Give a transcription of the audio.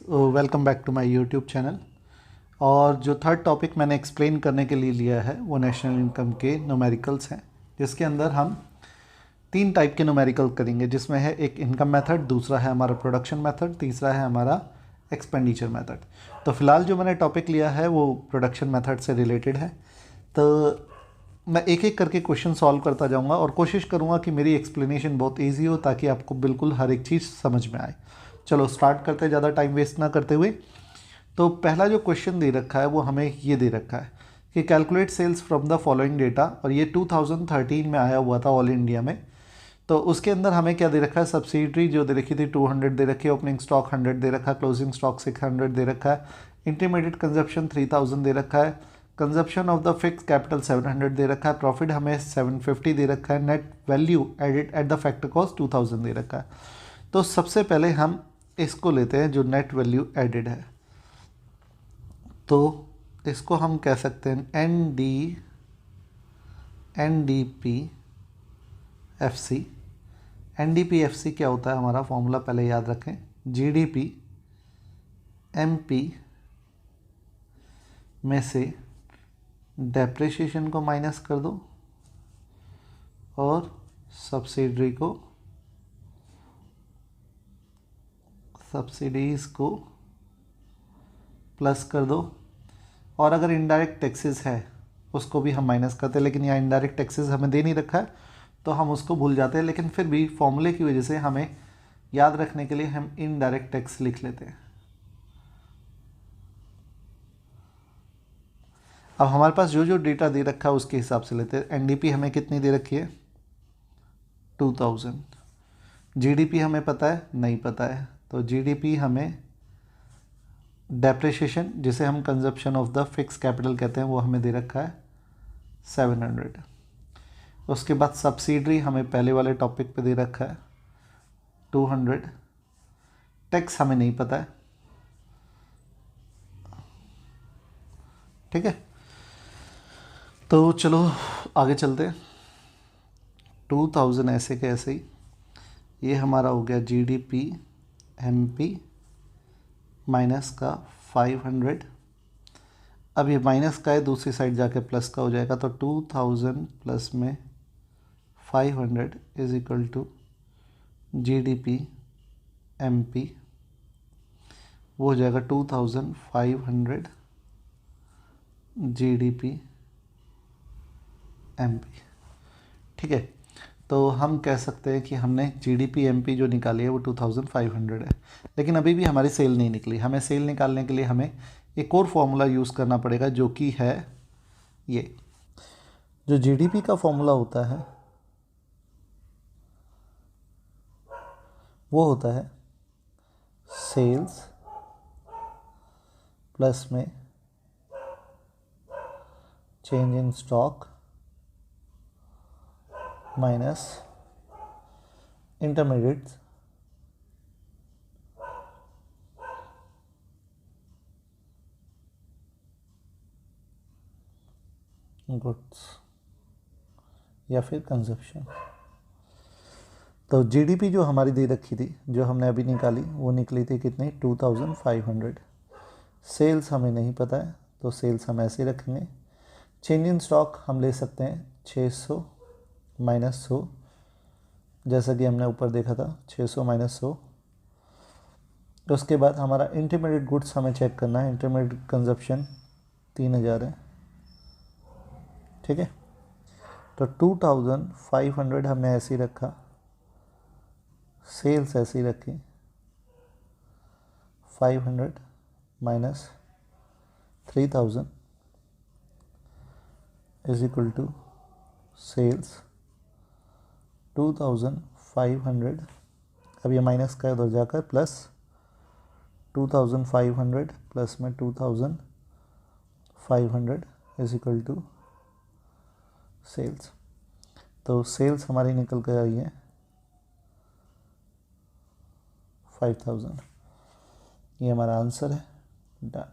Welcome back to my YouTube channel. और जो third topic मैंने एक्सप्लेन करने के लिए लिया है वो नेशनल इनकम के न्यूमेरिकल्स हैं, जिसके अंदर हम तीन टाइप के न्यूमेरिकल करेंगे, जिसमें है एक इनकम मेथड, दूसरा है हमारा प्रोडक्शन मेथड, तीसरा है हमारा एक्सपेंडिचर मेथड। तो फिलहाल जो मैंने टॉपिक लिया है वो प्रोडक्शन मेथड से रिलेटेड है। तो मैं एक एक करके क्वेश्चन सॉल्व करता जाऊंगा और कोशिश करूंगा कि मेरी एक्सप्लेनेशन बहुत इजी हो, ताकि आपको बिल्कुल हर एक चीज़ समझ में आए। चलो स्टार्ट करते हैं ज़्यादा टाइम वेस्ट ना करते हुए। तो पहला जो क्वेश्चन दे रखा है वो हमें ये दे रखा है कि calculate sales from the following data, और ये 2013 में आया हुआ था ऑल इंडिया में। तो उसके अंदर हमें क्या दे रखा है, सब्सिडरी जो दे रखी थी 200 दे रखी है, ओपनिंग स्टॉक 100 दे रखा है, क्लोजिंग स्टॉक 600 दे रखा है, इंटरमीडिएट कंजप्शन 3000 दे रखा है, consumption of the fix capital 700 दे रखा है, प्रॉफिट हमें 750 दे रखा है, net value added at the factor cost 2000 दे रखा है। तो सबसे पहले हम इसको लेते हैं जो नेट वैल्यू एडेड है। तो इसको हम कह सकते हैं NDPFC। NDPFC क्या होता है, हमारा फॉर्मूला पहले याद रखें, GDP MP में से डेप्रिसिएशन को माइनस कर दो और सब्सिडीज़ को प्लस कर दो, और अगर इनडायरेक्ट टैक्सेस है उसको भी हम माइनस करते हैं, लेकिन यहाँ इनडायरेक्ट टैक्सेस हमें दे नहीं रखा है तो हम उसको भूल जाते हैं, लेकिन फिर भी फॉर्मूले की वजह से हमें याद रखने के लिए हम इनडायरेक्ट टैक्स लिख लेते हैं। अब हमारे पास जो जो डेटा दे रखा है उसके हिसाब से लेते हैं। एनडीपी हमें कितनी दे रखी है, 2000। जीडीपी हमें पता है, नहीं पता है, तो जीडीपी हमें डेप्रिसिएशन, जिसे हम consumption of the fix capital कहते हैं, वो हमें दे रखा है 700। उसके बाद सब्सिडरी हमें पहले वाले टॉपिक पे दे रखा है 200। टैक्स हमें नहीं पता है, ठीक है। तो चलो आगे चलते हैं। 2000 ऐसे के ऐसे ही, ये हमारा हो गया जीडीपी एमपी माइनस का 500। अब ये माइनस का है, दूसरी साइड जाके प्लस का हो जाएगा, तो 2000 प्लस में 500 is equal to GDP MP, वो हो जाएगा 2500 जीडीपी एमपी, ठीक है। तो हम कह सकते हैं कि हमने जीडीपी एमपी जो निकाली है वो 2500 है, लेकिन अभी भी हमारी सेल नहीं निकली। हमें सेल निकालने के लिए हमें एक और फॉर्मूला यूज़ करना पड़ेगा, जो कि है ये। जो जीडीपी का फॉर्मूला होता है वो होता है सेल्स प्लस में change in stock minus intermediates goods या फिर कंजप्शन। तो जीडीपी जो हमारी दे रखी थी, जो हमने अभी निकाली, वो निकली थी कितनी, 2500। सेल्स हमें नहीं पता है, तो सेल्स हम ऐसे रखेंगे। चेंज इन स्टॉक हम ले सकते हैं 600 माइनस 100, जैसा कि हमने ऊपर देखा था, 600 माइनस 100। उसके बाद हमारा इंटरमीडिएट गुड्स हमें चेक करना है। इंटरमीडिएट कंजप्शन 3000 है, ठीक है। तो 2500 हमने ऐसे ही रखा, सेल्स ऐसे ही रखी, 500 minus 3000 is equal to sales 2500। अब ये माइनस का उधर जाकर प्लस 2500 प्लस में 2500 इज इक्वल टू सेल्स। तो सेल्स हमारी निकल कर आई है 5000। ये हमारा आंसर है, डन।